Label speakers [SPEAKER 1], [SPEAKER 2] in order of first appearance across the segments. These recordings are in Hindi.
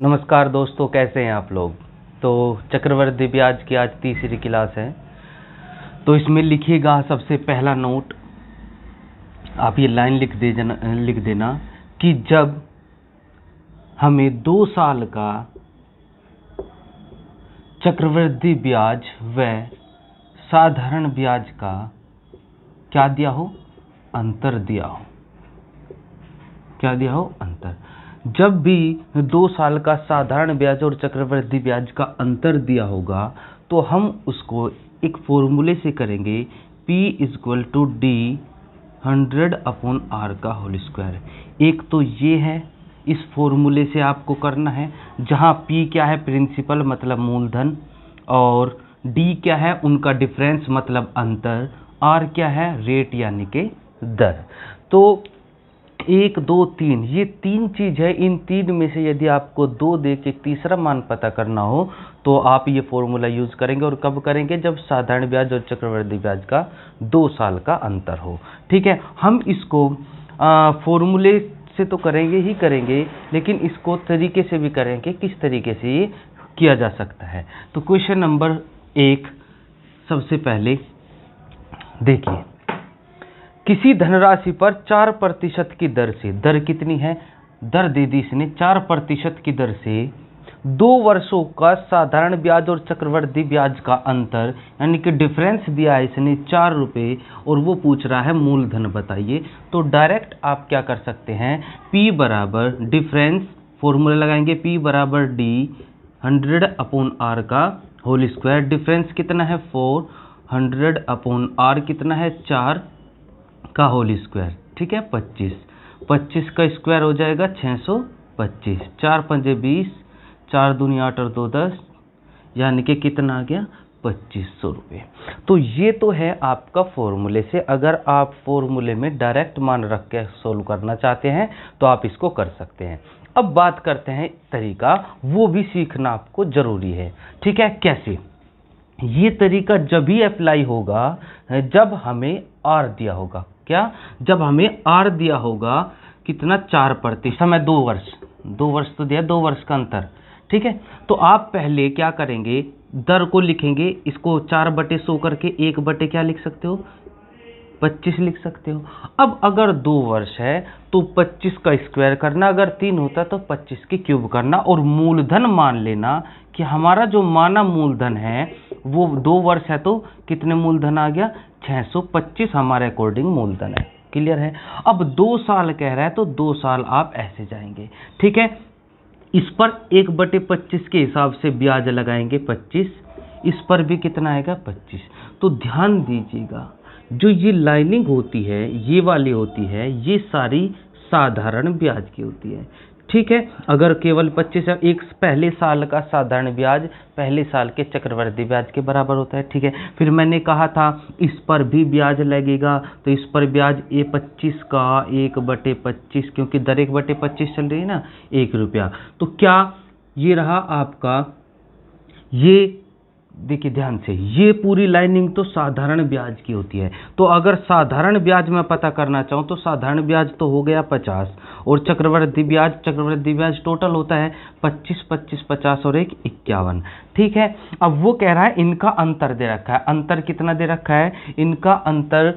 [SPEAKER 1] नमस्कार दोस्तों, कैसे हैं आप लोग। तो चक्रवृद्धि ब्याज की आज तीसरी क्लास है। तो इसमें लिखिएगा सबसे पहला नोट, आप ये लाइन लिख देना कि जब हमें 2 साल का चक्रवृद्धि ब्याज व साधारण ब्याज का क्या दिया हो, अंतर दिया हो। क्या दिया हो, अंतर। जब भी 2 साल का साधारण ब्याज और चक्रवृद्धि ब्याज का अंतर दिया होगा तो हम उसको एक फॉर्मूले से करेंगे, P = D 100/R का होल स्क्वायर। एक तो ये है, इस फॉर्मूले से आपको करना है, जहाँ P क्या है, प्रिंसिपल मतलब मूलधन, और D क्या है, उनका डिफरेंस मतलब अंतर, R क्या है, रेट यानी के दर। तो 1, 2, 3 ये 3 चीज है। इन 3 में से यदि आपको 2 दे के तीसरा मान पता करना हो तो आप ये फॉर्मूला यूज करेंगे। और कब करेंगे, जब साधारण ब्याज और चक्रवृद्धि ब्याज का 2 साल का अंतर हो। ठीक है, हम इसको फॉर्मूले से तो करेंगे ही करेंगे, लेकिन इसको तरीके से भी करेंगे, किस तरीके से ये किया जा सकता है। तो क्वेश्चन नंबर 1 सबसे पहले देखिए, किसी धनराशि पर 4% की दर से, दर कितनी है, दर दे दी इसने 4% की दर से 2 वर्षों का साधारण ब्याज और चक्रवृद्धि ब्याज का अंतर यानी कि डिफरेंस दिया है इसने 4 रुपये, और वो पूछ रहा है मूलधन बताइए। तो डायरेक्ट आप क्या कर सकते हैं, P बराबर डिफरेंस, फॉर्मूला लगाएंगे, P बराबर D 100/R का होल स्क्वायर। डिफरेंस कितना है 4, 100/R कितना है 4 का होल स्क्वायर। ठीक है, 25 का स्क्वायर हो जाएगा 625, 4 पंजे 20, 4 दूनी 8 और 2 10, यानी कि कितना आ गया 2500 रुपये। तो ये तो है आपका फॉर्मूले से। अगर आप फॉर्मूले में डायरेक्ट मान रख के सोल्व करना चाहते हैं तो आप इसको कर सकते हैं। अब बात करते हैं तरीका, वो भी सीखना आपको जरूरी है। ठीक है, कैसे, ये तरीका जब भी अप्लाई होगा जब हमें R दिया होगा। क्या, जब हमें R दिया होगा कितना, 4%, समय 2 वर्ष तो दिया, 2 वर्ष का अंतर। ठीक है, तो आप पहले क्या करेंगे, दर को लिखेंगे, इसको 4/100 करके 1/ क्या लिख सकते हो, 25 लिख सकते हो। अब अगर 2 वर्ष है तो 25 का स्क्वायर करना, अगर 3 होता तो 25 की क्यूब करना, और मूलधन मान लेना कि हमारा जो माना मूलधन है वो 2 वर्ष है तो कितने मूलधन आ गया, 625 हमारे अकॉर्डिंग मूलधन है। क्लियर है। अब 2 साल कह रहा है तो 2 साल आप ऐसे जाएंगे। ठीक है, इस पर 1/25 के हिसाब से ब्याज लगाएंगे 25, इस पर भी कितना आएगा 25। तो ध्यान दीजिएगा, जो ये लाइनिंग होती है, ये वाली होती है, ये सारी साधारण ब्याज की होती है। ठीक है, अगर केवल 25 एक पहले साल का साधारण ब्याज पहले साल के चक्रवृद्धि ब्याज के बराबर होता है। ठीक है, फिर मैंने कहा था इस पर भी ब्याज लगेगा, तो इस पर ब्याज 25 का 1/25, क्योंकि दर 1/25 चल रही है ना, 1 रुपया। तो क्या ये रहा आपका, ये देखिए ध्यान से, ये पूरी लाइनिंग तो साधारण ब्याज की होती है। तो अगर साधारण ब्याज मैं पता करना चाहूँ तो साधारण ब्याज तो हो गया 50, और चक्रवृद्धि ब्याज टोटल होता है 25, 25, 50 और 1 51। ठीक है, अब वो कह रहा है इनका अंतर दे रखा है। अंतर कितना दे रखा है, इनका अंतर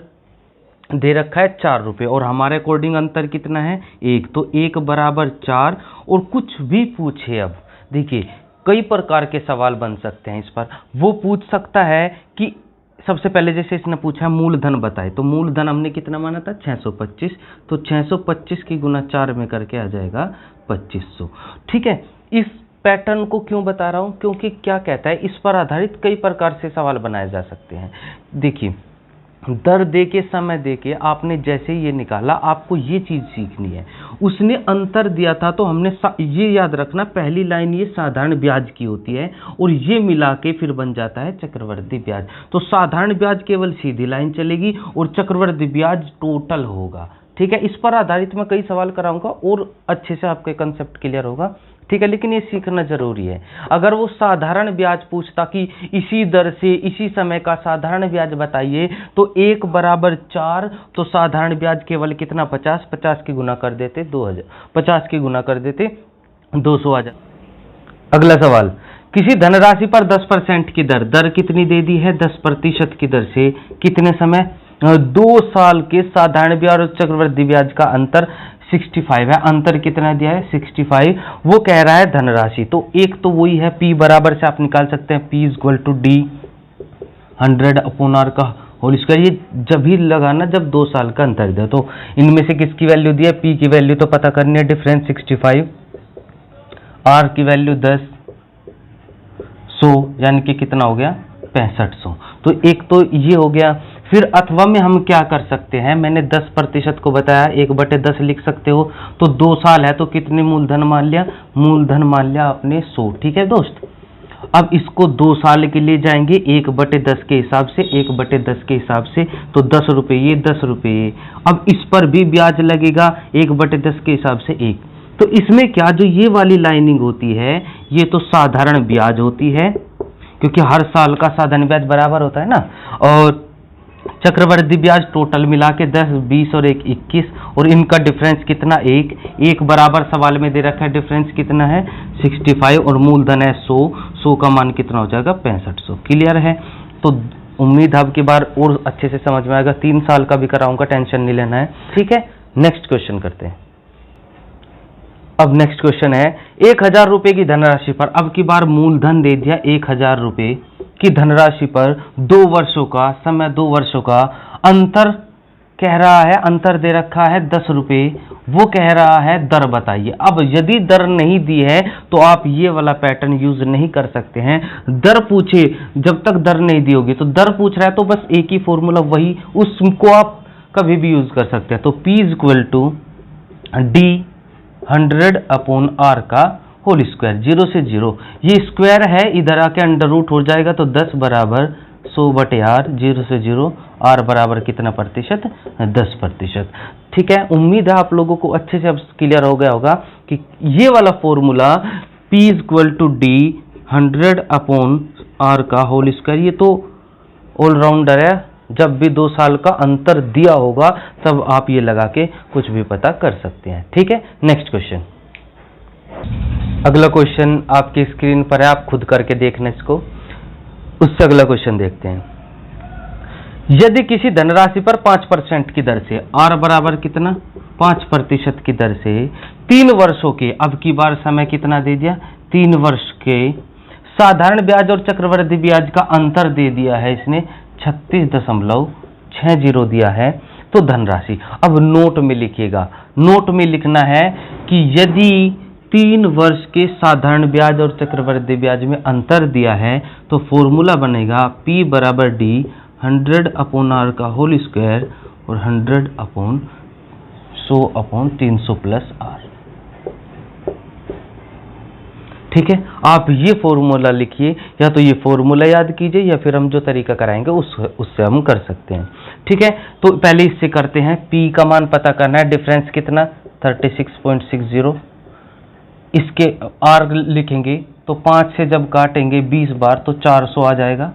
[SPEAKER 1] दे रखा है 4 रुपये, और हमारे अकॉर्डिंग अंतर कितना है 1, तो 1 बराबर 4। और कुछ भी पूछे, अब देखिए कई प्रकार के सवाल बन सकते हैं इस पर। वो पूछ सकता है कि सबसे पहले जैसे इसने पूछा मूलधन बताए, तो मूलधन हमने कितना माना था 625, तो 625 की गुना 4 में करके आ जाएगा 2500। ठीक है, इस पैटर्न को क्यों बता रहा हूं, क्योंकि क्या कहता है, इस पर आधारित कई प्रकार से सवाल बनाए जा सकते हैं। देखिए, दर दे के समय दे के आपने जैसे ये निकाला, आपको ये चीज सीखनी है। उसने अंतर दिया था तो हमने ये याद रखना, पहली लाइन ये साधारण ब्याज की होती है और ये मिला के फिर बन जाता है चक्रवृद्धि ब्याज। तो साधारण ब्याज केवल सीधी लाइन चलेगी और चक्रवृद्धि ब्याज टोटल होगा। ठीक है, इस पर आधारित मैं कई सवाल कराऊंगा और अच्छे से आपके कंसेप्ट क्लियर होगा। ठीक है, लेकिन ये सीखना जरूरी है। अगर वो साधारण ब्याज पूछता कि इसी दर से इसी समय का साधारण ब्याज बताइए, तो 1 बराबर 4, तो साधारण ब्याज केवल कितना 50, 50 की गुना कर देते 2000, 50 की गुना कर देते 200 आ जाता। अगला सवाल, किसी धनराशि पर 10% की दर कितनी दे दी है? 10% की दर से कितने समय? 2 साल के साधारण ब्याज और चक्रवृद्धि ब्याज का अंतर 65 है। अंतर कितना दिया है? 65। वो कह रहा है धनराशि, तो एक तो वही है P बराबर से आप निकाल सकते हैं P equal to D 100/R का होल स्क्वायर। ये जब भी लगाना जब 2 साल का अंतर दे, तो इनमें से किसकी वैल्यू दी है? P की वैल्यू तो पता करनी है, डिफरेंस 65, R की वैल्यू 10, 100 यानी कि कितना हो गया? 6500। तो एक तो ये हो गया। फिर अथवा में हम क्या कर सकते हैं, मैंने 10% को बताया, 1/10 लिख सकते हो। तो 2 साल है तो कितने मूलधन मान लिया? मूलधन मान लिया आपने 100। ठीक है दोस्त, अब इसको 2 साल के लिए जाएंगे 1/10 के हिसाब से, 1/10 के हिसाब से, तो 10 रुपये, ये 10 रुपये। अब इस पर भी ब्याज लगेगा 1/10 के हिसाब से 1। तो इसमें क्या, जो ये वाली लाइनिंग होती है ये तो साधारण ब्याज होती है, क्योंकि हर साल का साधारण ब्याज बराबर होता है ना। और चक्रवृद्धि ब्याज टोटल मिला के 10, 20 और 1 21, और इनका डिफरेंस कितना? 1 बराबर सवाल में दे रखा है। डिफरेंस कितना है? 65, और मूलधन है 100। 100 का मान कितना हो जाएगा? 6500। क्लियर है? तो उम्मीद है अब की बार और अच्छे से समझ में आएगा। 3 साल का भी कराऊंगा, टेंशन नहीं लेना है। ठीक है, नेक्स्ट क्वेश्चन करते हैं। अब नेक्स्ट क्वेश्चन है, 1000 रुपए की धनराशि पर, अब की बार मूलधन दे दिया 1000 रुपए की धनराशि पर 2 वर्षों का समय, 2 वर्षों का अंतर कह रहा है, अंतर दे रखा है 10 रुपए। वो कह रहा है दर बताइए। अब यदि दर नहीं दी है तो आप ये वाला पैटर्न यूज नहीं कर सकते हैं। दर पूछे, जब तक दर नहीं दी होगी, तो दर पूछ रहा है तो बस एक ही फॉर्मूला, वही उसको आप कभी भी यूज कर सकते हैं। तो P equal to D 100/R का होल स्क्वायर, 0 से 0, ये स्क्वायर है, इधर आके अंडर रूट हो जाएगा, तो 10 बराबर 100/R, 0 से 0, R बराबर कितना प्रतिशत? 10%। ठीक है, उम्मीद है आप लोगों को अच्छे से अब क्लियर हो गया होगा कि ये वाला formula P equal to D 100/R का होल स्क्वायर, ये तो ऑलराउंडर है। जब भी 2 साल का अंतर दिया होगा तब आप ये लगा के कुछ भी पता कर सकते हैं। ठीक है, नेक्स्ट क्वेश्चन। अगला क्वेश्चन आपकी स्क्रीन पर है, आप खुद करके देखना इसको। उससे अगला क्वेश्चन देखते हैं। यदि किसी धनराशि पर 5% की दर से, R बराबर कितना? 5% की दर से 3 वर्षों के, अब की बार समय कितना दे दिया? 3 वर्ष के साधारण ब्याज और चक्रवृद्धि ब्याज का अंतर दे दिया है इसने 36.60 दिया है। तो धनराशि, अब नोट में लिखिएगा। नोट में लिखना है कि यदि 3 वर्ष के साधारण ब्याज और चक्रवृद्धि ब्याज में अंतर दिया है तो फॉर्मूला बनेगा P बराबर D 100/R का होल स्क्वायर और 100/100/300 प्लस R। ठीक है, आप ये फॉर्मूला लिखिए, या तो ये फॉर्मूला याद कीजिए या फिर हम जो तरीका कराएंगे उससे हम कर सकते हैं। ठीक है, तो पहले इससे करते हैं। P का मान पता करना है, डिफरेंस कितना? 36.60। इसके R लिखेंगे तो 5 से जब काटेंगे 20 बार तो 400 आ जाएगा,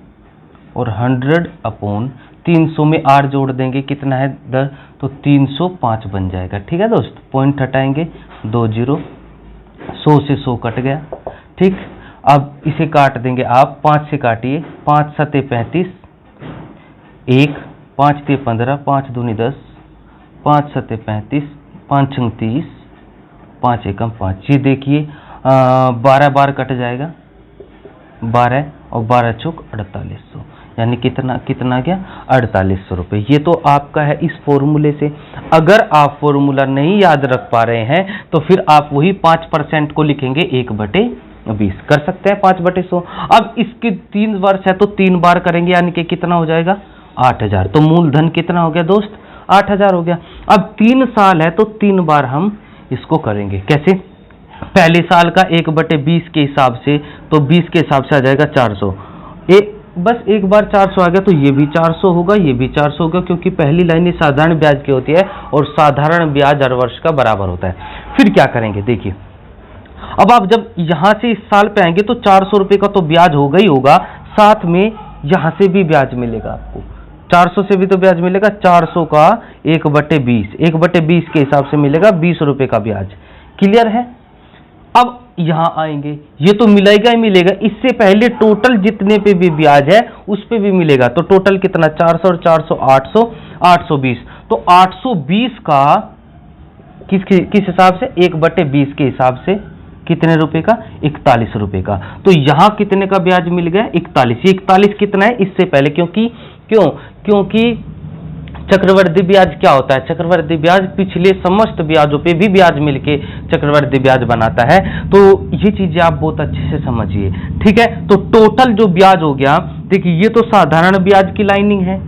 [SPEAKER 1] और 100/300 में R जोड़ देंगे, कितना है 10, तो 305 बन जाएगा। ठीक है दोस्त, पॉइंट हटाएंगे 2 0, 100 से 100 कट गया। ठीक, अब इसे काट देंगे आप, 5 से काटिए, 5 7 35, 1 5 3 15, 5 दूनी 10, 5 7 35, 5 6 30, 5 1 5। ये देखिए 12 बार कट जाएगा, 12 और 12 चौक 4800, यानी कितना गया? 4800 रुपये। ये तो आपका है इस फॉर्मूले से। अगर आप फॉर्मूला नहीं याद रख पा रहे हैं तो फिर आप वही 5% को लिखेंगे 1/20, कर सकते हैं 5/100। अब इसके 3 वर्ष है तो 3 बार करेंगे, यानी कि कितना हो जाएगा? 8000। तो मूलधन कितना हो गया दोस्त? 8000 हो गया। अब 3 साल है तो 3 बार हम इसको करेंगे। कैसे? पहले साल का 1/20 के हिसाब से, तो 20 के हिसाब से आ जाएगा 400। बस एक बार 400 आ गया तो ये भी 400 होगा, ये भी 400 होगा, क्योंकि पहली लाइन साधारण ब्याज की होती है और साधारण ब्याज हर वर्ष का बराबर होता है। फिर क्या करेंगे देखिए, अब आप जब यहां से इस साल पे आएंगे तो 400 रुपए का तो ब्याज होगा ही होगा, साथ में यहां से भी ब्याज मिलेगा आपको, 400 से भी तो ब्याज मिलेगा। 400 का 1/20 के हिसाब से मिलेगा 20 रुपए का ब्याज। क्लियर है? अब यहाँ आएंगे, ये तो मिलेगा ही मिलेगा। इससे पहले टोटल जितने पे भी ब्याज है उस पे भी मिलेगा। तो टोटल कितना, 400 और 400 800, 820। तो 820 का किस हिसाब से, 1/20 के हिसाब से कितने रुपए का, 41 रुपए का। तो यहां कितने का ब्याज मिल गया, 41। ये 41 कितना है इससे पहले, क्योंकि चक्रवर्ती ब्याज क्या होता है, चक्रवर्ती ब्याज पिछले समस्त ब्याजों पे भी ब्याज मिलके चक्रवर्ती ब्याज बनाता है। तो ये चीजें आप बहुत अच्छे से समझिए, ठीक है। तो टोटल जो ब्याज हो गया, देखिए ये तो साधारण ब्याज की लाइनिंग है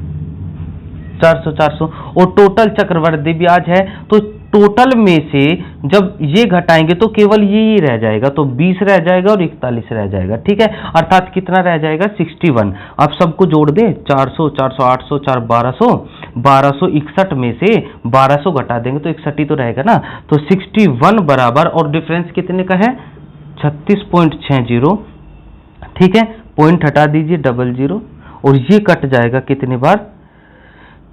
[SPEAKER 1] 400 400, और टोटल चक्रवर्ती ब्याज है। तो टोटल में से जब ये घटाएंगे तो केवल ये ही रह जाएगा, तो 20 रह जाएगा और 41 रह जाएगा, ठीक है। अर्थात कितना रह जाएगा, 61। आप सबको जोड़ दें, 400 400 800 4 1200, 1261 में से 1200 घटा देंगे तो 61 ही तो रहेगा ना। तो 61 बराबर, और डिफरेंस कितने का है, 36.60, ठीक है। पॉइंट हटा दीजिए 00, और ये कट जाएगा कितने बार,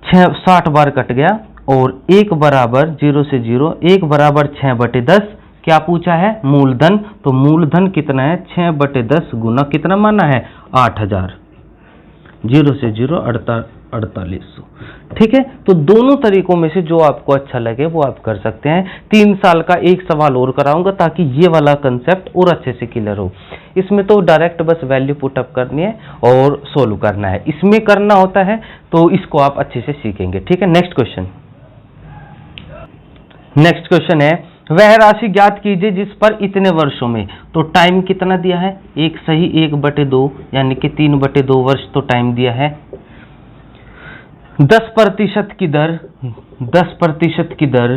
[SPEAKER 1] 60 बार कट गया। और 1 बराबर 0 से 0, 1 बराबर 6/10। क्या पूछा है, मूलधन। तो मूलधन कितना है, 6/10 गुना कितना माना है, 8000। 0 से 0 4800, ठीक है। तो दोनों तरीकों में से जो आपको अच्छा लगे वो आप कर सकते हैं। 3 साल का एक सवाल और कराऊंगा ताकि ये वाला कंसेप्ट और अच्छे से क्लियर हो। इसमें तो डायरेक्ट बस वैल्यू पुटअप करनी है और सोल्व करना है, इसमें करना होता है। तो इसको आप अच्छे से सीखेंगे, ठीक है। नेक्स्ट क्वेश्चन है, वह राशि ज्ञात कीजिए जिस पर इतने वर्षों में, तो टाइम कितना दिया है, एक सही 1/2 यानी कि 3/2 वर्ष तो टाइम दिया है। 10% की दर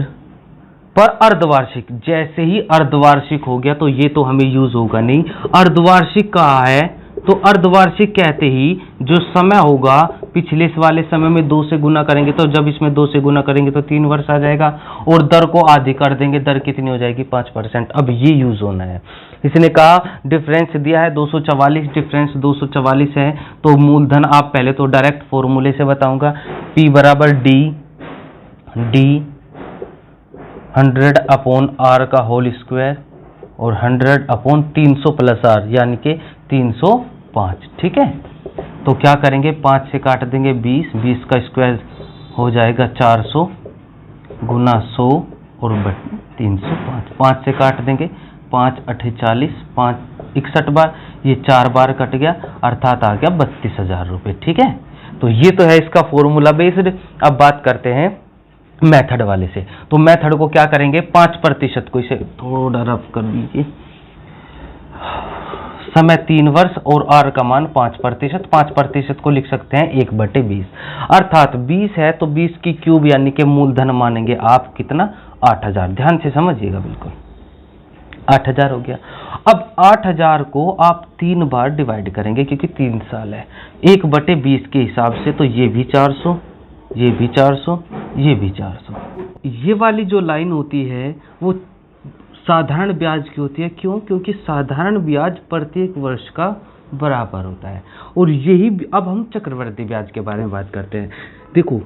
[SPEAKER 1] पर अर्धवार्षिक, जैसे ही अर्धवार्षिक हो गया तो ये तो हमें यूज होगा नहीं। अर्धवार्षिक कहा है तो अर्धवार्षिक कहते ही जो समय होगा पिछले वाले समय में 2 से गुना करेंगे, तो जब इसमें 2 से गुना करेंगे तो 3 वर्ष आ जाएगा, और दर को आधी कर देंगे, दर कितनी हो जाएगी, 5%। अब ये यूज होना है। इसने कहा डिफरेंस दिया है 244, डिफरेंस 244 है। तो मूलधन आप पहले तो डायरेक्ट फॉर्मूले से बताऊंगा, P बराबर डी 100/r का होल स्क्वायर और 100/300 प्लस r यानी कि 305, ठीक है। तो क्या करेंगे, 5 से काट देंगे 20, 20 का स्क्वायर हो जाएगा 400 गुना 100 और 305, 5 से काट देंगे 5 8 40, 5 61 बार, ये 4 बार कट गया, अर्थात आ गया 32,000 रुपये, ठीक है। तो ये तो है इसका फॉर्मूला बेस्ड। अब बात करते हैं मेथड वाले से। तो मेथड को क्या करेंगे, 5% को इसे थोड़ा रफ कर दीजिए, समय 3 वर्ष और r का मान 5%। 5% को लिख सकते हैं 1/20, अर्थात 20 है तो 20 की क्यूब यानी कि मूलधन मानेंगे आप कितना, 8000। ध्यान से समझिएगा, बिल्कुल 8000 हो गया। अब 8000 को आप 3 बार डिवाइड करेंगे क्योंकि 3 साल है, 1/20 के हिसाब से। तो ये भी 400, ये भी 400, ये भी 400। ये वाली जो लाइन होती है वो साधारण ब्याज की होती है। क्यों, क्योंकि साधारण ब्याज प्रत्येक वर्ष का बराबर होता है। और यही अब हम चक्रवृद्धि ब्याज के बारे में बात करते हैं। देखो,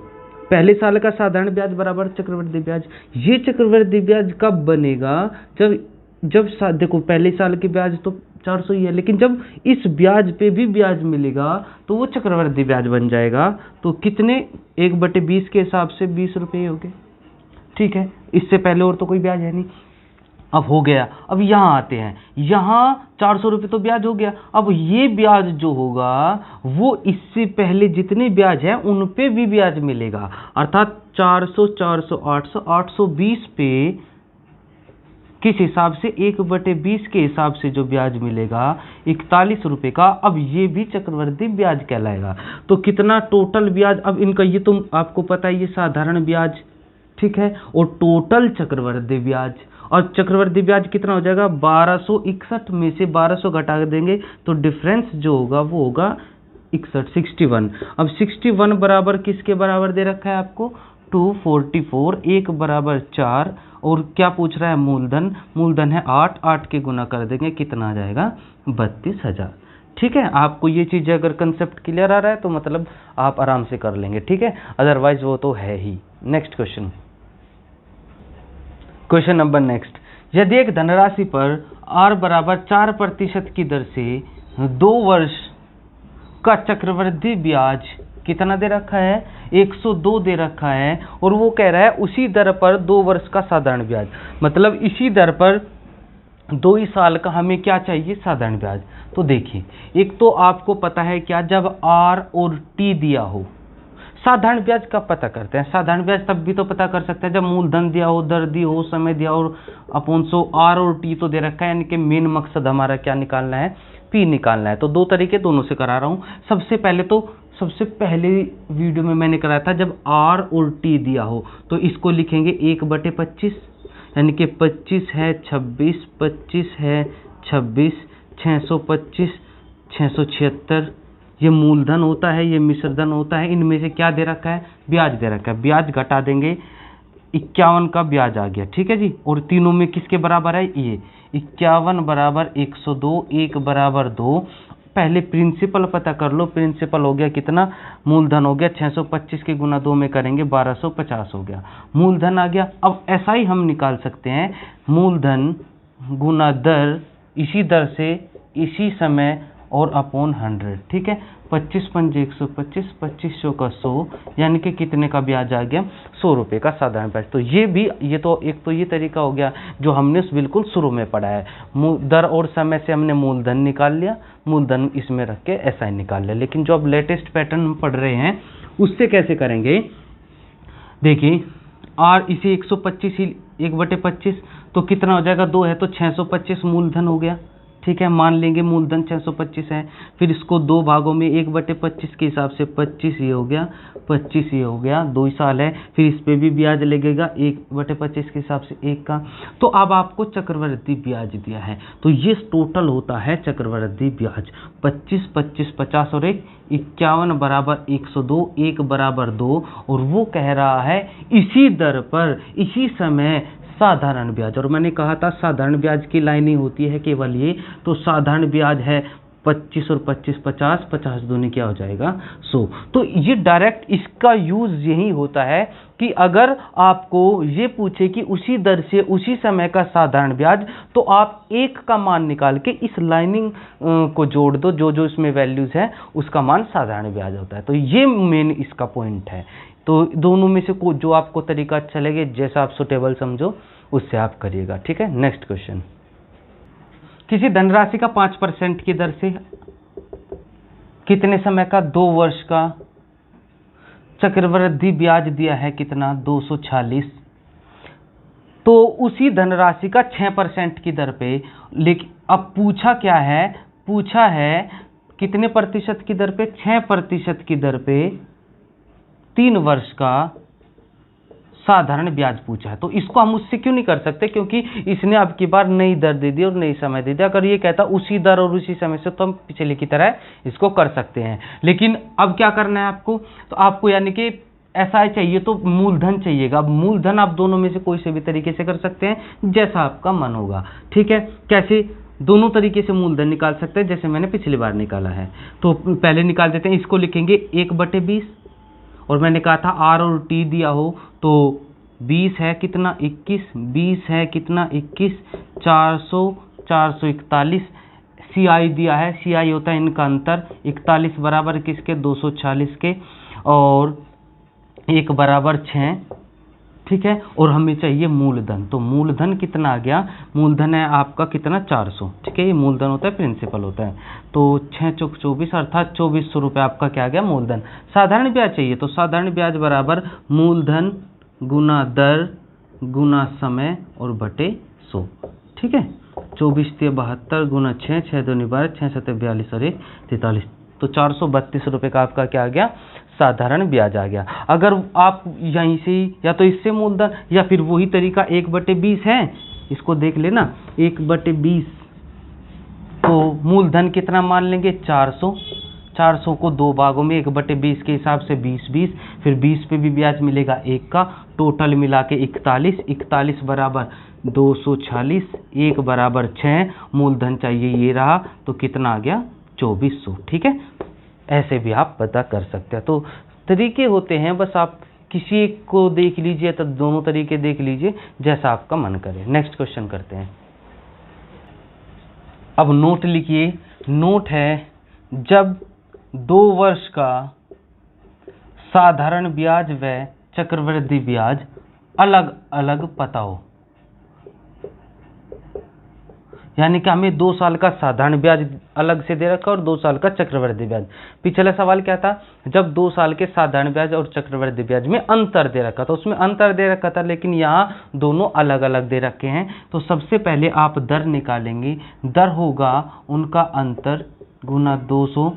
[SPEAKER 1] पहले साल का साधारण ब्याज बराबर चक्रवृद्धि ब्याज। ये चक्रवृद्धि ब्याज कब बनेगा, जब देखो पहले साल के ब्याज तो 400 ही है, लेकिन जब इस ब्याज पे भी ब्याज मिलेगा तो वो चक्रवृद्धि ब्याज बन जाएगा। तो कितने, 1/20 के हिसाब से 20 रुपये हो गए, ठीक है। इससे पहले और तो कोई ब्याज है नहीं। अब हो गया, अब यहाँ आते हैं, यहाँ 400 रुपये तो ब्याज हो गया। अब ये ब्याज जो होगा वो इससे पहले जितने ब्याज हैं उन पे भी ब्याज मिलेगा, अर्थात 400 400 800 820 पे किस हिसाब से, 1/20 के हिसाब से जो ब्याज मिलेगा 41 रुपये का। अब ये भी चक्रवृद्धि ब्याज कहलाएगा। तो कितना टोटल ब्याज, अब इनका ये तो आपको पता है, ये साधारण ब्याज, ठीक है, और टोटल चक्रवृद्धि ब्याज। और चक्रवृद्धि ब्याज कितना हो जाएगा, 1261 में से 1200 घटा देंगे तो डिफरेंस जो होगा वो होगा 61। अब 61 बराबर किसके बराबर दे रखा है आपको, 244, 1 बराबर 4, और क्या पूछ रहा है, मूलधन है 8, 8 के गुना कर देंगे, कितना आ जाएगा, 32,000, ठीक है। आपको ये चीज़ अगर कंसेप्ट क्लियर आ रहा है तो मतलब आप आराम से कर लेंगे, ठीक है, अदरवाइज वो तो है ही। नेक्स्ट क्वेश्चन नंबर नेक्स्ट, यदि एक धनराशि पर R बराबर 4% की दर से 2 वर्ष का चक्रवृद्धि ब्याज कितना दे रखा है, 102 दे रखा है, और वो कह रहा है उसी दर पर 2 वर्ष का साधारण ब्याज, मतलब इसी दर पर 2 ही साल का हमें क्या चाहिए, साधारण ब्याज। तो देखिए, एक तो आपको पता है क्या, जब R और T दिया हो, साधारण ब्याज का पता करते हैं। साधारण ब्याज तब भी तो पता कर सकते हैं जब मूलधन दिया हो, दर दी हो, समय दिया हो, अपॉन 100 R और T तो दे रखा है, यानी कि मेन मकसद हमारा क्या निकालना है, P निकालना है। तो 2 तरीके दोनों से करा रहा हूँ। सबसे पहले वीडियो में मैंने कराया था जब R और T दिया हो, तो इसको लिखेंगे 1/25, यानी कि 25 है 26, 25 है 26, 625, 676, ये मूलधन होता है, ये मिश्रधन होता है। इनमें से क्या दे रखा है, ब्याज दे रखा है। ब्याज घटा देंगे, 51 का ब्याज आ गया, ठीक है जी। और तीनों में किसके बराबर है, ये 51 बराबर 102, 1 बराबर 2। पहले प्रिंसिपल पता कर लो, प्रिंसिपल हो गया कितना, मूलधन हो गया 625 के गुना 2 में करेंगे 1250 हो गया, मूलधन आ गया। अब ऐसा ही हम निकाल सकते हैं, मूलधन गुना दर, इसी दर से इसी समय और अपॉन 100, ठीक है। 25 पंजे 125, 25 का 100, यानी कि कितने का ब्याज आ गया, 100 रुपये का साधारण ब्याज। तो ये तो एक तो ये तरीका हो गया जो हमने बिल्कुल शुरू में पढ़ा है। दर और समय से हमने मूलधन निकाल लिया, मूलधन इसमें रख के ऐसा ही निकाल लिया। लेकिन जो अब लेटेस्ट पैटर्न हम पढ़ रहे हैं उससे कैसे करेंगे, देखिए R इसे 125 ही 1/25, तो कितना हो जाएगा, 2 है तो 625 मूलधन हो गया, ठीक है। मान लेंगे मूलधन 625 है, फिर इसको 2 भागों में 1/25 के हिसाब से 25 ये हो गया, 25 ये हो गया, 2 साल है। फिर इस पे भी ब्याज लगेगा 1/25 के हिसाब से 1 का। तो अब आपको चक्रवृद्धि ब्याज दिया है, तो ये टोटल होता है चक्रवृद्धि ब्याज 25, 25, 50 और 1, 51 बराबर 102, 1 बराबर 2, और वो कह रहा है इसी दर पर इसी समय साधारण ब्याज। और मैंने कहा था साधारण ब्याज की लाइन ही होती है केवल ये, तो साधारण ब्याज है 25 और 25 50, 50 दूनी क्या हो जाएगा, 100। तो ये डायरेक्ट इसका यूज यही होता है कि अगर आपको ये पूछे कि उसी दर से उसी समय का साधारण ब्याज, तो आप 1 का मान निकाल के इस लाइनिंग को जोड़ दो, जो जो इसमें वैल्यूज है उसका मान साधारण ब्याज होता है। तो ये मेन इसका पॉइंट है। तो दोनों में से जो आपको तरीका अच्छा लगे, जैसा आप सुटेबल समझो उससे आप करिएगा, ठीक है। नेक्स्ट क्वेश्चन, किसी धनराशि का 5% की दर से कितने समय का 2 वर्ष का चक्रवृद्धि ब्याज दिया है, कितना, 246। तो उसी धनराशि का 6% की दर पे, लेकिन अब पूछा क्या है, पूछा है कितने प्रतिशत की दर पे, 6% की दर पे 3 वर्ष का साधारण ब्याज पूछा है। तो इसको हम उससे क्यों नहीं कर सकते, क्योंकि इसने अब की बार नई दर दे दी और नई समय दे दिया। अगर ये कहता उसी दर और उसी समय से, तो हम पिछले की तरह इसको कर सकते हैं। लेकिन अब क्या करना है आपको, तो आपको यानी कि ऐसा चाहिए तो मूलधन चाहिएगा। अब मूलधन आप दोनों में से कोई से भी तरीके से कर सकते हैं, जैसा आपका मन होगा, ठीक है। कैसे, दोनों तरीके से मूलधन निकाल सकते हैं, जैसे मैंने पिछली बार निकाला है। तो पहले निकाल देते हैं, इसको लिखेंगे 1/20, और मैंने कहा था R और T दिया हो तो 20 है कितना, 21, 20 है कितना, 21, 400, 441, CI दिया है, CI होता है इनका अंतर, 41 बराबर किसके, 240 के, और 1 बराबर 6, ठीक है। और हमें चाहिए मूलधन, तो मूलधन कितना आ गया, मूलधन है आपका कितना, 400, ठीक है। ये मूलधन होता है, प्रिंसिपल होता है। तो 6 चौक 24, अर्थात 2400 रुपये आपका क्या आ गया, मूलधन। साधारण ब्याज चाहिए, तो साधारण ब्याज बराबर मूलधन गुना दर गुना समय और बटे 100, ठीक है। 24 × 72 गुना 6, 6 2 12, 6 7 42 और 1 43, तो 432 रुपये का आपका क्या आ गया, साधारण ब्याज आ गया। अगर आप यहीं से या तो इससे मूलधन या फिर वही तरीका 1/20 है, इसको देख लेना, 1/20, तो मूलधन कितना मान लेंगे, 400, 400 को 2 भागों में 1/20 के हिसाब से 20, फिर 20 पे भी ब्याज मिलेगा 1 का, टोटल मिला के 41, 41 बराबर 246, 1 बराबर 6, मूलधन चाहिए ये रहा, तो कितना आ गया, 2400, ठीक है। ऐसे भी आप पता कर सकते हैं। तो तरीके होते हैं, बस आप किसी एक को देख लीजिए, तो दोनों तरीके देख लीजिए, जैसा आपका मन करे। नेक्स्ट क्वेश्चन करते हैं। अब नोट लिखिए, नोट है जब 2 वर्ष का साधारण ब्याज व चक्रवृद्धि ब्याज अलग अलग पता हो। यानी कि हमें 2 साल का साधारण ब्याज अलग से दे रखा और 2 साल का चक्रवृद्धि ब्याज। पिछला सवाल क्या था, जब 2 साल के साधारण ब्याज और चक्रवृद्धि ब्याज में अंतर दे रखा था, उसमें अंतर दे रखा था, लेकिन यहाँ दोनों अलग अलग दे रखे हैं। तो सबसे पहले आप दर निकालेंगे, दर होगा उनका अंतर गुना 200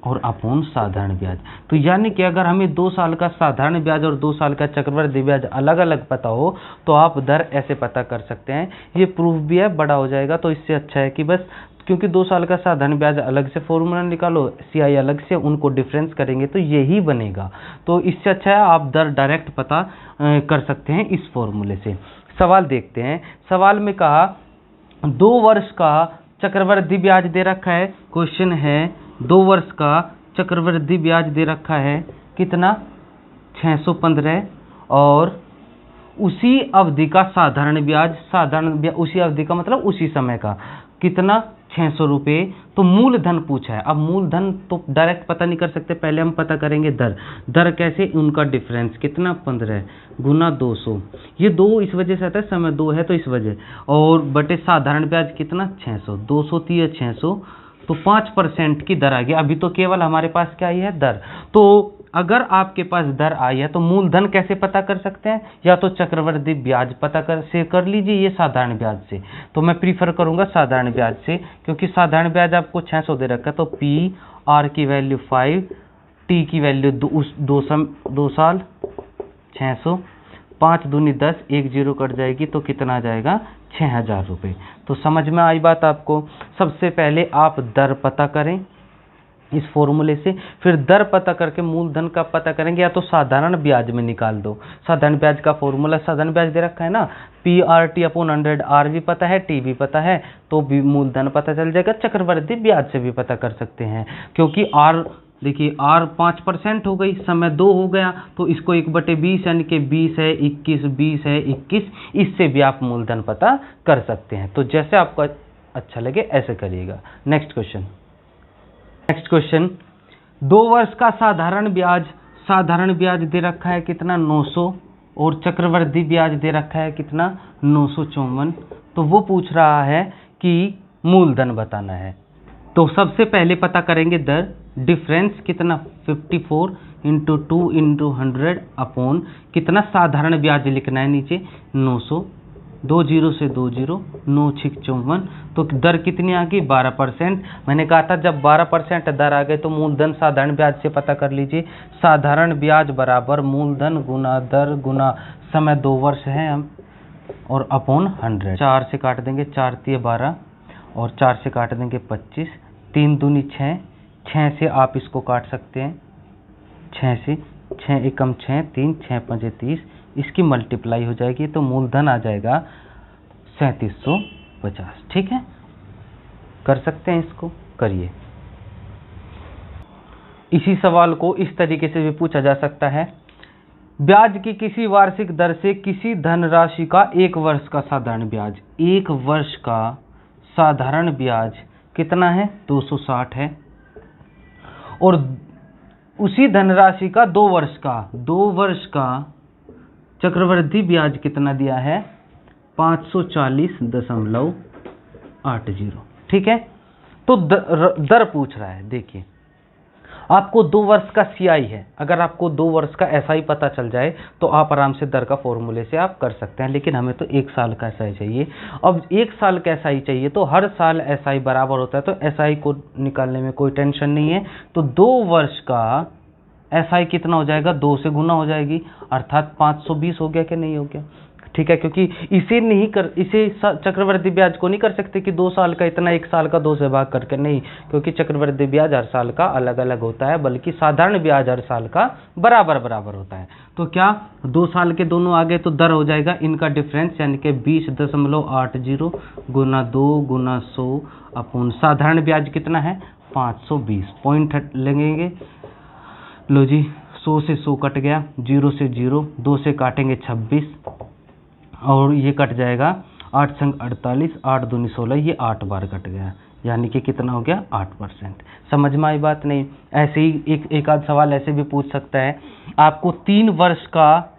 [SPEAKER 1] और अपूर्ण साधारण ब्याज। तो यानी कि अगर हमें 2 साल का साधारण ब्याज और 2 साल का चक्रवृद्धि ब्याज अलग अलग पता हो तो आप दर ऐसे पता कर सकते हैं। ये प्रूफ भी है, बड़ा हो जाएगा, तो इससे अच्छा है कि बस, क्योंकि 2 साल का साधारण ब्याज अलग से फॉर्मूला निकालो, सीआई अलग से, उनको डिफरेंस करेंगे तो यही बनेगा। तो इससे अच्छा है आप दर डायरेक्ट पता कर सकते हैं इस फॉर्मूले से। सवाल देखते हैं। सवाल में कहा 2 वर्ष का चक्रवृद्धि ब्याज दे रखा है। क्वेश्चन है 2 वर्ष का चक्रवृद्धि ब्याज दे रखा है कितना, 615, और उसी अवधि का साधारण ब्याज उसी अवधि का मतलब उसी समय का कितना, 600 रुपये। तो मूलधन पूछा है। अब मूलधन तो डायरेक्ट पता नहीं कर सकते, पहले हम पता करेंगे दर। दर कैसे, उनका डिफरेंस कितना, 15 गुना 200। ये 2 इस वजह से आता है, समय 2 है तो इस वजह, और बटे साधारण ब्याज कितना, 600, 200 3 600, तो 5% की दर आ गई। अभी तो केवल हमारे पास क्या आई है, दर। तो अगर आपके पास दर आई है तो मूलधन कैसे पता कर सकते हैं, या तो चक्रवृद्धि ब्याज पता कर लीजिए, ये साधारण ब्याज से। तो मैं प्रीफर करूंगा साधारण ब्याज से, क्योंकि साधारण ब्याज आपको 600 दे रखा है। तो पी आर की वैल्यू 5, टी की वैल्यू 2 साल 600, 5 दूनी 10, 1 0 कट जाएगी तो कितना आ जाएगा, 6000 रुपये। तो समझ में आई बात आपको। सबसे पहले आप दर पता करें इस फॉर्मूले से, फिर दर पता करके मूलधन का पता करेंगे, या तो साधारण ब्याज में निकाल दो। साधारण ब्याज का फॉर्मूला, साधारण ब्याज दे रखा है ना, पी आर टी अपॉन 100, आर भी पता है, टी भी पता है, तो भी मूलधन पता चल जाएगा। चक्रवृद्धि ब्याज से भी पता कर सकते हैं, क्योंकि आर देखिए, आर 5% हो गई, समय 2 हो गया, तो इसको 1/20 यानी कि 20 है 21, 20 है 21, इससे भी आप मूलधन पता कर सकते हैं। तो जैसे आपको अच्छा लगे ऐसे करिएगा। नेक्स्ट क्वेश्चन 2 वर्ष का साधारण ब्याज दे रखा है कितना, 900, और चक्रवृद्धि ब्याज दे रखा है कितना, 954। तो वो पूछ रहा है कि मूलधन बताना है। तो सबसे पहले पता करेंगे दर, डिफरेंस कितना, 54 × 2 × 100 अपॉन कितना, साधारण ब्याज लिखना है नीचे 900, 2 0 से 2 0, 9 6 54। तो दर कितनी आ गई, 12%। मैंने कहा था जब 12% दर आ गए तो मूलधन साधारण ब्याज से पता कर लीजिए। साधारण ब्याज बराबर मूलधन गुना दर गुना समय 2 वर्ष है हम, और अपॉन 100। 4 से काट देंगे, 4 3 12, और 4 से काट देंगे 25, 3 दूनी 6, 6 से आप इसको काट सकते हैं, 6 से 6 एकम 6, 3 6 5 30, इसकी मल्टीप्लाई हो जाएगी तो मूलधन आ जाएगा 3750। ठीक है, कर सकते हैं, इसको करिए। इसी सवाल को इस तरीके से भी पूछा जा सकता है, ब्याज की किसी वार्षिक दर से किसी धनराशि का 1 वर्ष का साधारण ब्याज, 1 वर्ष का साधारण ब्याज कितना है, 260 है, और उसी धनराशि का 2 वर्ष का चक्रवृद्धि ब्याज कितना दिया है, 540.80। ठीक है, तो दर पूछ रहा है। देखिए आपको 2 वर्ष का सीआई है, अगर आपको 2 वर्ष का एसआई पता चल जाए तो आप आराम से दर का फॉर्मूले से आप कर सकते हैं, लेकिन हमें तो 1 साल का एसआई चाहिए। अब 1 साल का एसआई चाहिए तो हर साल एसआई बराबर होता है, तो एसआई को निकालने में कोई टेंशन नहीं है। तो 2 वर्ष का एसआई कितना हो जाएगा, 2 से गुना हो जाएगी, अर्थात 520 हो गया कि नहीं हो गया। ठीक है, क्योंकि इसे चक्रवृद्धि ब्याज को नहीं कर सकते कि 2 साल का इतना 1 साल का 2 से भाग करके, नहीं, क्योंकि चक्रवृद्धि ब्याज हर साल का अलग अलग होता है, बल्कि साधारण ब्याज हर साल का बराबर होता है। तो क्या 2 साल के दोनों आ गए तो दर हो जाएगा इनका डिफरेंस, यानी कि 20.80 गुना 2 गुना 100 अपॉन साधारण ब्याज कितना है, 520। पॉइंट लगेंगे, लो जी, 100 से 100 कट गया, 0 से 0, 2 से काटेंगे 26, और ये कट जाएगा 8 संग 48, 8 दूनी 16, ये 8 बार कट गया, यानी कि कितना हो गया 8%। समझ में आई बात नहीं? ऐसे ही एक आध सवाल ऐसे भी पूछ सकता है, आपको 3 वर्ष का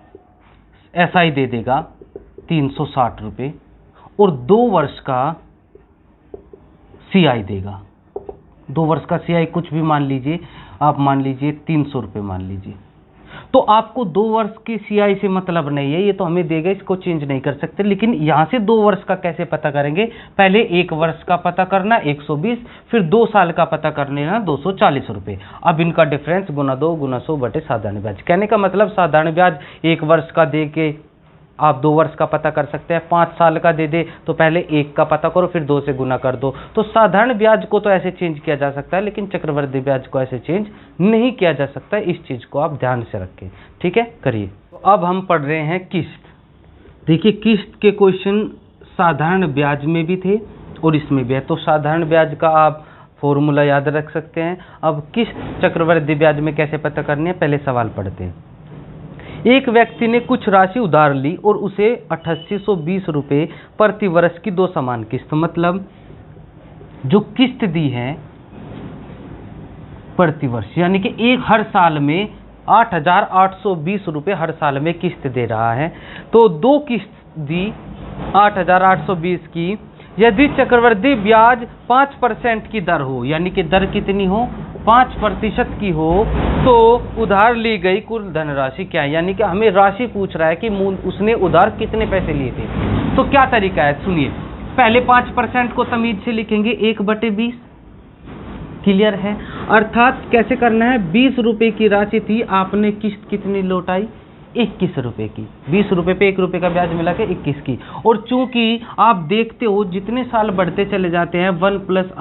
[SPEAKER 1] एसआई दे देगा 360 रुपये और 2 वर्ष का सीआई देगा। 2 वर्ष का सीआई कुछ भी मान लीजिए, आप मान लीजिए 300 रुपये मान लीजिए, तो आपको 2 वर्ष की सीआई से मतलब नहीं है, ये तो हमें देगा, इसको चेंज नहीं कर सकते। लेकिन यहां से 2 वर्ष का कैसे पता करेंगे? पहले 1 वर्ष का पता करना 120, फिर 2 साल का पता कर लेना 240 रुपये। अब इनका डिफरेंस गुना 2 गुना 100 बटे साधारण ब्याज। कहने का मतलब साधारण ब्याज 1 वर्ष का दे के आप 2 वर्ष का पता कर सकते हैं, 5 साल का दे दे तो पहले 1 का पता करो फिर 2 से गुना कर दो। तो साधारण ब्याज को तो ऐसे चेंज किया जा सकता है, लेकिन चक्रवृद्धि ब्याज को ऐसे चेंज नहीं किया जा सकता। इस चीज को आप ध्यान से रखें, ठीक है? करिए। तो अब हम पढ़ रहे हैं किस्त। देखिए, किस्त के क्वेश्चन साधारण ब्याज में भी थे और इसमें भी है, तो साधारण ब्याज का आप फॉर्मूला याद रख सकते हैं। अब किस्त चक्रवृद्धि ब्याज में कैसे पता करनी है, पहले सवाल पढ़ते हैं। एक व्यक्ति ने कुछ राशि उधार ली और उसे 8820 रुपये प्रति वर्ष की 2 समान किस्त, मतलब जो किस्त दी है प्रति वर्ष, यानी कि एक हर साल में 8820 रुपये हर साल में किस्त दे रहा है। तो 2 किस्त दी 8820 की, यदि चक्रवृद्धि ब्याज 5% की दर हो, यानी कि दर कितनी हो 5% की हो, तो उधार ली गई कुल धनराशि क्या है? यानी कि हमें राशि पूछ रहा है कि उसने उधार कितने पैसे लिए थे। तो क्या तरीका है, सुनिए। पहले 5% को तमीज से लिखेंगे 1/20, क्लियर है? अर्थात कैसे करना है, 20 रुपए की राशि थी, आपने किस्त कितनी लौटाई 21 रुपए की। 20 रुपए पे 1 रुपए का ब्याज मिला के 21 की। और चूंकि आप देखते हो जितने साल बढ़ते चले जाते हैं 1 +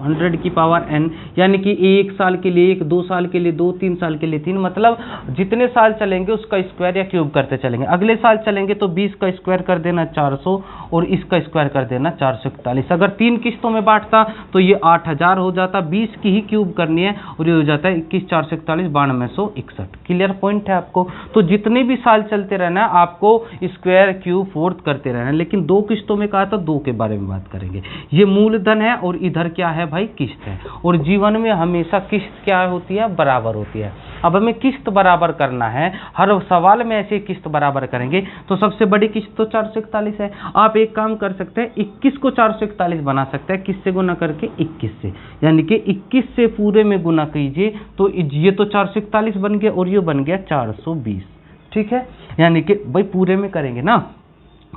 [SPEAKER 1] r/100⁻n, यानी कि 1 साल के लिए 1, 2 साल के लिए 2, 3 साल के लिए 3, मतलब जितने साल चलेंगे उसका स्क्वायर या क्यूब करते चलेंगे। अगले साल चलेंगे तो 20 का स्क्वायर कर देना 400 और इसका स्क्वायर कर देना 441। अगर 3 किस्तों में बांटता तो ये 8000 हो जाता, 20 की ही क्यूब करनी है और ये हो जाता है 21 441 9261। क्लियर पॉइंट है आपको? तो जितने भी साल चलते रहना है आपको स्क्वायर क्यूब फोर्थ करते रहना है। लेकिन 2 किस्तों में कहा था, 2 के बारे में बात करेंगे। ये मूलधन है और इधर क्या है भाई, किस्त है। और जीवन में हमेशा किस्त क्या होती है, बराबर होती है। अब हमें किस्त बराबर करना है, हर सवाल में ऐसे किस्त बराबर करेंगे। तो सबसे बड़ी किस्त तो 441 है। आप एक काम कर सकते हैं, 21 को 441 बना सकते हैं, किससे गुना करके 21 से, यानी कि 21 से पूरे में गुना कीजिए तो ये तो 441 बन गया और ये बन गया 420। ठीक है, यानी कि भाई पूरे में करेंगे ना,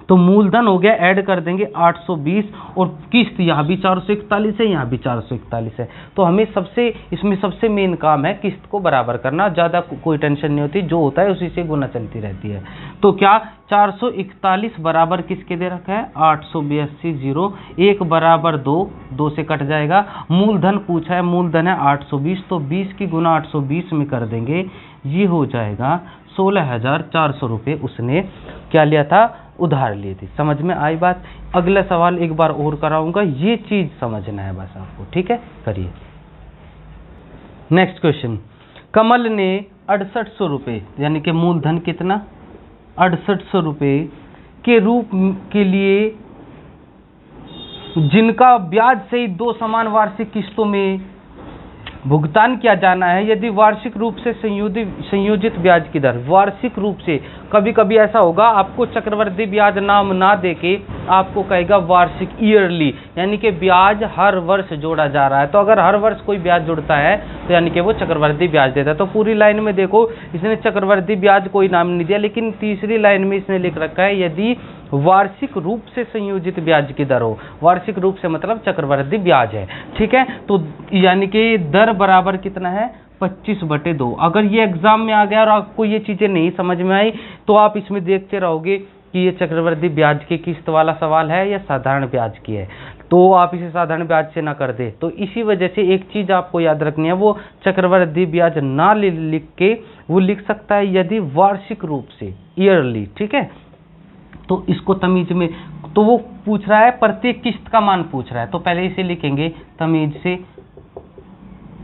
[SPEAKER 1] तो मूलधन हो गया, ऐड कर देंगे 820 और किस्त यहाँ भी 441 है, यहाँ भी 441 है। तो हमें इसमें सबसे मेन काम है किस्त को बराबर करना। ज़्यादा कोई टेंशन नहीं होती, जो होता है उसी से गुना चलती रहती है। तो क्या 441 बराबर किसके दे रखा है, 882 0, 1 बराबर 2, 2 से कट जाएगा। मूलधन पूछा है, मूलधन है 820, तो 20 की गुना 820 में कर देंगे, ये हो जाएगा 16,400 रुपये उसने क्या लिया था, उधार लिए थे। समझ में आई बात? अगला सवाल एक बार और कराऊंगा, ये चीज समझना है बस आपको, ठीक है? करिए। नेक्स्ट क्वेश्चन, कमल ने 6800 रुपये, यानी कि मूलधन कितना 6800 रुपये के रूप के लिए, जिनका ब्याज सहित 2 समान वार्षिक किस्तों में भुगतान किया जाना है, यदि वार्षिक रूप से संयोजित ब्याज की दर, वार्षिक रूप से, कभी कभी ऐसा होगा आपको चक्रवृद्धि ब्याज नाम ना देके आपको कहेगा वार्षिक, ईयरली, यानी कि ब्याज हर वर्ष जोड़ा जा रहा है। तो अगर हर वर्ष कोई ब्याज जुड़ता है तो यानी कि वो चक्रवृद्धि ब्याज देता है। तो पूरी लाइन में देखो, इसने चक्रवृद्धि ब्याज कोई नाम नहीं दिया, लेकिन तीसरी लाइन में इसने लिख रखा है यदि वार्षिक रूप से संयोजित ब्याज की दर हो। वार्षिक रूप से मतलब चक्रवृद्धि ब्याज है, ठीक है? तो यानी कि दर बराबर कितना है, 25/2। अगर ये एग्जाम में आ गया और आपको ये चीजें नहीं समझ में आई तो आप इसमें देखते रहोगे कि ये चक्रवृद्धि ब्याज की किस्त वाला सवाल है या साधारण ब्याज की है, तो आप इसे साधारण ब्याज से ना कर दे। तो इसी वजह से एक चीज आपको याद रखनी है, वो चक्रवृद्धि ब्याज ना लिख के वो लिख सकता है यदि वार्षिक रूप से, ईयरली, ठीक है? तो इसको तमीज में, तो वो पूछ रहा है प्रत्येक किस्त का मान पूछ रहा है, तो पहले इसे लिखेंगे तमीज से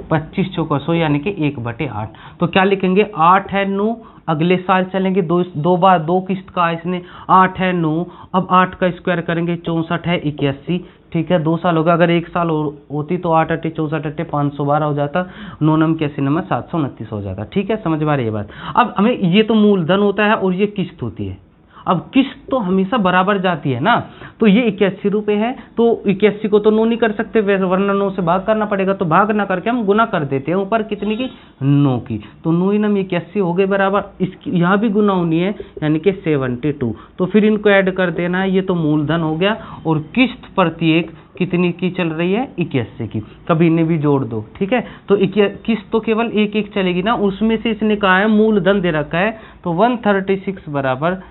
[SPEAKER 1] 25 चौका 100 यानी कि 1/8। तो क्या लिखेंगे, 8 है 9, अगले साल चलेंगे, दो बार 2 किस्त का इसने, 8 है 9, अब 8 का स्क्वायर करेंगे 64 है 81, ठीक है 2 साल होगा। अगर 1 साल होती तो 8 8 64 8 512 हो जाता, 9 9 81 नंबर 729 हो जाता। ठीक है, समझ में आ रही है बात। अब हमें ये तो मूलधन होता है और ये किस्त होती है। अब किस्त तो हमेशा बराबर जाती है ना, तो ये 81 रुपये है, तो 81 को तो 9 नहीं कर सकते वरना 9 से भाग करना पड़ेगा, तो भाग ना करके हम गुना कर देते हैं ऊपर कितनी की, 9 की। तो 9 9 81 हो गए बराबर, इसकी यहाँ भी गुना होनी है यानी कि 72। तो फिर इनको ऐड कर देना है, ये तो मूलधन हो गया। और किस्त प्रत्येक कितनी की चल रही है, 81 की। कभी इन्हें भी जोड़ दो, ठीक है। तो किस्त तो केवल एक एक चलेगी ना, उसमें से इसने कहा है मूलधन दे रखा है, तो 136 बराबर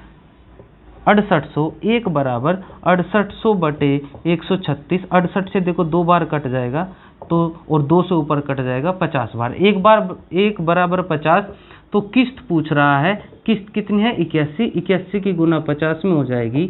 [SPEAKER 1] 6800, 1 बराबर 6800 बटे 136। 68 से देखो 2 बार कट जाएगा, तो और 2 से ऊपर कट जाएगा 50 बार, 1 बराबर 50। तो किस्त पूछ रहा है, किस्त कितनी है 81, 81 की गुना 50 में हो जाएगी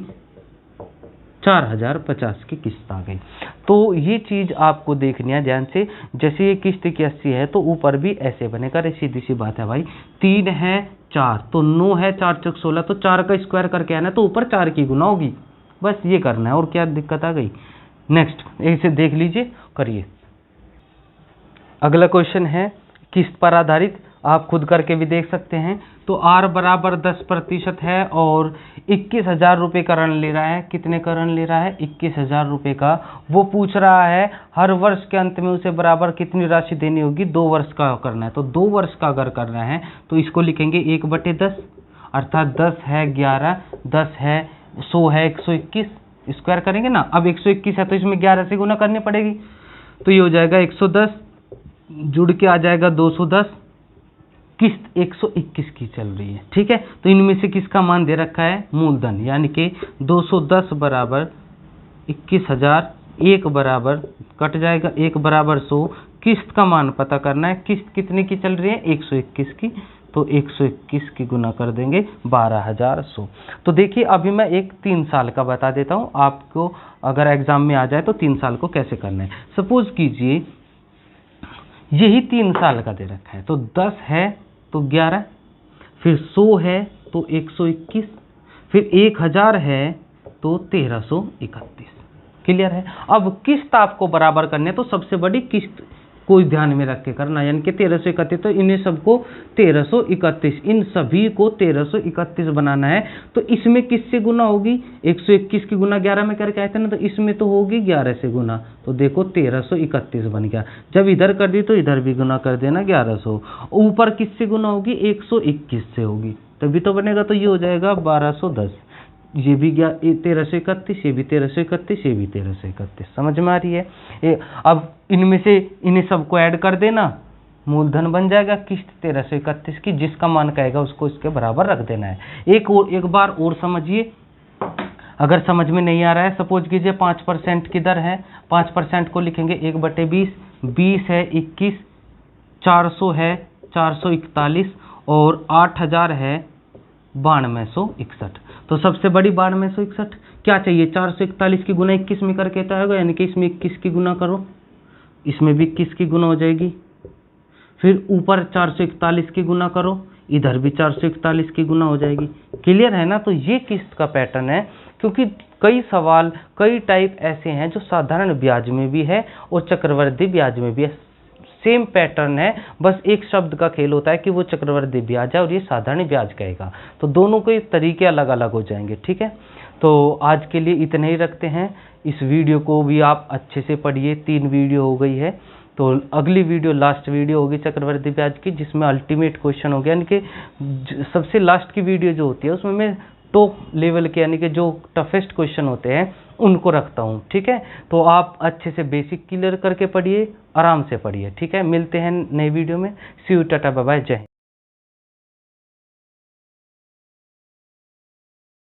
[SPEAKER 1] 4050 की किस्त आ गई। तो ये चीज आपको देखनी है ध्यान से, जैसे ये किस्त 81 है तो ऊपर भी ऐसे बनेगा। सीधी सी बात है भाई, 3 है 4 तो 9 है 4 चौक 16, तो 4 का स्क्वायर करके आना तो ऊपर 4 की गुना होगी, बस ये करना है। और क्या दिक्कत आ गई। नेक्स्ट इसे देख लीजिए, करिए। अगला क्वेश्चन है किस्त पर आधारित, आप खुद करके भी देख सकते हैं। तो R बराबर 10% है और 21,000 रुपये का ऋण ले रहा है। कितने का ऋण ले रहा है, 21,000 रुपये का। वो पूछ रहा है हर वर्ष के अंत में उसे बराबर कितनी राशि देनी होगी, 2 वर्ष का करना है। तो 2 वर्ष का अगर करना है तो इसको लिखेंगे 1/10, अर्थात 10 है 11, 10 है 100 है 121, स्क्वायर करेंगे ना। अब 121 है तो इसमें 11 से गुना करनी पड़ेगी, तो ये हो जाएगा 110, जुड़ के आ जाएगा 210। किस्त 121 की चल रही है, ठीक है। तो इनमें से किसका मान दे रखा है, मूलधन, यानी कि 210 बराबर 21,000, 1 बराबर कट जाएगा 1 बराबर 100। किस्त का मान पता करना है, किस्त कितने की चल रही है 121 की, तो 121 की गुना कर देंगे 12,100। तो देखिए अभी मैं एक 3 साल का बता देता हूँ आपको, अगर एग्जाम में आ जाए तो 3 साल को कैसे करना है। सपोज कीजिए यही 3 साल का दे रखा है, तो 10 है तो 11, फिर 100 है तो 121, फिर 1000 है तो 1331। क्लियर है। अब किस्त आपको बराबर करने, तो सबसे बड़ी किस्त को ध्यान में रख के करना, यानी कि 1331। तो इन्हें सबको 1331, इन सभी को 1331 बनाना है। तो इसमें किससे गुना होगी, 121 की गुना 11 में करके आए थे ना, तो इसमें तो होगी 11 से गुना। तो देखो 1331 बन गया। जब इधर कर दी तो इधर भी गुना कर देना 1100। ऊपर किससे गुना होगी, 121 से होगी, तभी तो बनेगा। तो ये हो जाएगा 1210, ये भी 1331, ये भी 1331, ये भी 1331। समझ में आ रही है। अब इनमें से इन्हें सबको ऐड कर देना, मूलधन बन जाएगा किस्त 1331 की। जिसका मान कहेगा उसको इसके बराबर रख देना है। एक बार और समझिए, अगर समझ में नहीं आ रहा है। सपोज कीजिए 5% की दर है, 5% को लिखेंगे 1/20, 20 है 21, 400 है 441 और 8000 है 9261। तो सबसे बड़ी 9261 क्या चाहिए, 441 की गुना 21 में करके तो आएगा, यानी कि इसमें 21 की गुना करो, इसमें भी 21 की गुना हो जाएगी। फिर ऊपर 441 की गुना करो, इधर भी 441 की गुना हो जाएगी। क्लियर है ना। तो ये किस्त का पैटर्न है, क्योंकि कई सवाल कई टाइप ऐसे हैं जो साधारण ब्याज में भी है और चक्रवृद्धि ब्याज में भी है। सेम पैटर्न है, बस एक शब्द का खेल होता है कि वो चक्रवृद्धि ब्याज है और ये साधारण ब्याज कहेगा। तो दोनों के तरीके अलग अलग हो जाएंगे, ठीक है। तो आज के लिए इतना ही रखते हैं। इस वीडियो को भी आप अच्छे से पढ़िए, 3 वीडियो हो गई है। तो अगली वीडियो लास्ट वीडियो होगी चक्रवृद्धि ब्याज की, जिसमें अल्टीमेट क्वेश्चन हो गया, यानी कि सबसे लास्ट की वीडियो जो होती है उसमें मैं टॉप लेवल के यानी कि जो टफेस्ट क्वेश्चन होते हैं उनको रखता हूँ, ठीक है। तो आप अच्छे से बेसिक क्लियर करके पढ़िए, आराम से पढ़िए, ठीक है। मिलते हैं नई वीडियो में। सी यू, टाटा बाय बाय, जय हिंद।